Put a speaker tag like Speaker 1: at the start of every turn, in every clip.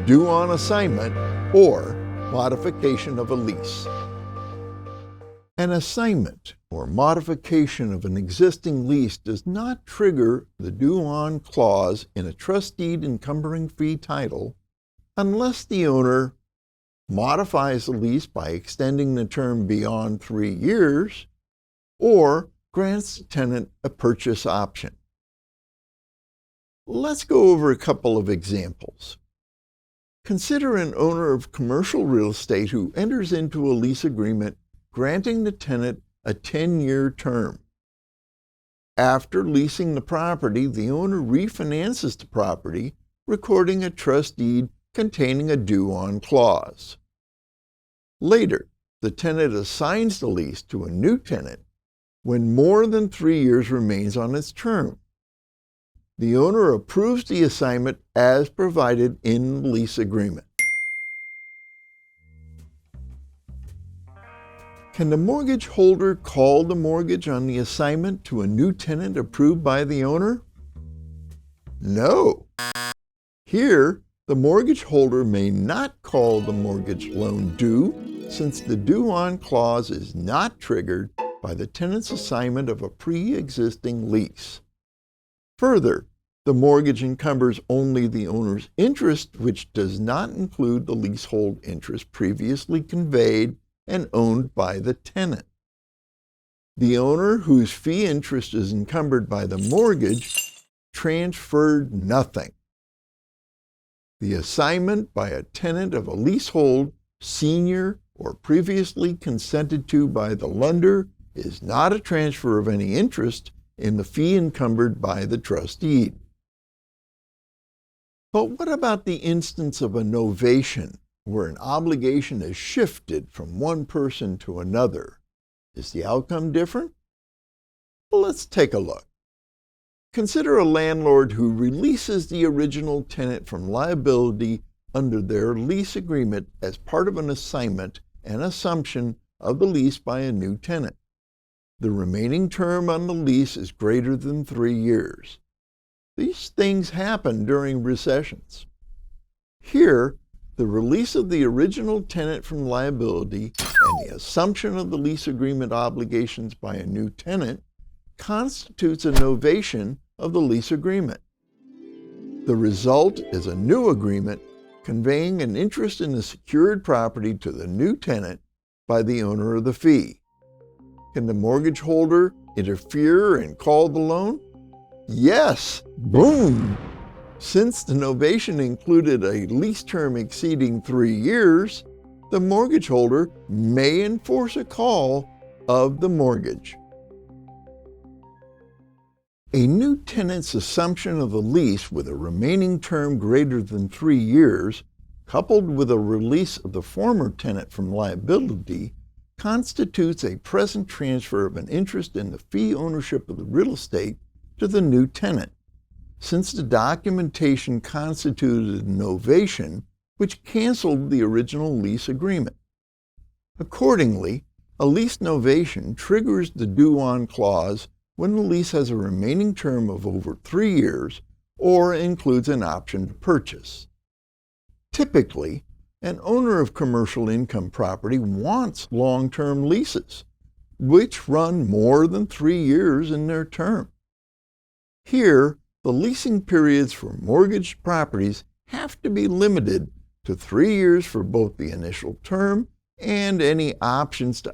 Speaker 1: due on assignment, or modification of a lease. An assignment or modification of an existing lease does not trigger the due on clause in a trust deed encumbering fee title unless the owner modifies the lease by extending the term beyond 3 years or grants the tenant a purchase option. Let's go over a couple of examples. Consider an owner of commercial real estate who enters into a lease agreement granting the tenant a 10-year term. After leasing the property, the owner refinances the property, recording a trust deed containing a due-on clause. Later, the tenant assigns the lease to a new tenant when more than 3 years remains on its term. The owner approves the assignment as provided in the lease agreement. Can the mortgage holder call the mortgage on the assignment to a new tenant approved by the owner? No. Here, the mortgage holder may not call the mortgage loan due since the due-on clause is not triggered by the tenant's assignment of a pre-existing lease. Further, the mortgage encumbers only the owner's interest, which does not include the leasehold interest previously conveyed and owned by the tenant. The owner whose fee interest is encumbered by the mortgage transferred nothing. The assignment by a tenant of a leasehold, senior, or previously consented to by the lender is not a transfer of any interest in the fee encumbered by the trust deed. But what about the instance of a novation, where an obligation is shifted from one person to another? Is the outcome different? Well, let's take a look. Consider a landlord who releases the original tenant from liability under their lease agreement as part of an assignment and assumption of the lease by a new tenant. The remaining term on the lease is greater than 3 years. These things happen during recessions. Here, the release of the original tenant from liability and the assumption of the lease agreement obligations by a new tenant constitutes a novation of the lease agreement. The result is a new agreement conveying an interest in the secured property to the new tenant by the owner of the fee. Can the mortgage holder interfere and call the loan? Yes! Boom! Since the novation included a lease term exceeding 3 years, the mortgage holder may enforce a call of the mortgage. A new tenant's assumption of the lease with a remaining term greater than 3 years, coupled with a release of the former tenant from liability, constitutes a present transfer of an interest in the fee ownership of the real estate to the new tenant, since the documentation constituted a novation which canceled the original lease agreement. Accordingly, a lease novation triggers the due-on clause when the lease has a remaining term of over 3 years or includes an option to purchase. Typically, an owner of commercial income property wants long-term leases, which run more than 3 years in their term. Here, the leasing periods for mortgaged properties have to be limited to 3 years for both the initial term and any options to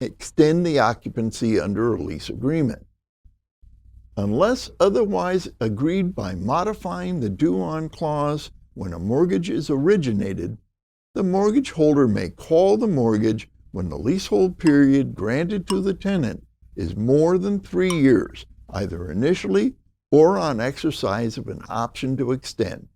Speaker 1: extend the occupancy under a lease agreement. Unless otherwise agreed by modifying the due-on clause when a mortgage is originated, the mortgage holder may call the mortgage when the leasehold period granted to the tenant is more than 3 years, either initially or on exercise of an option to extend.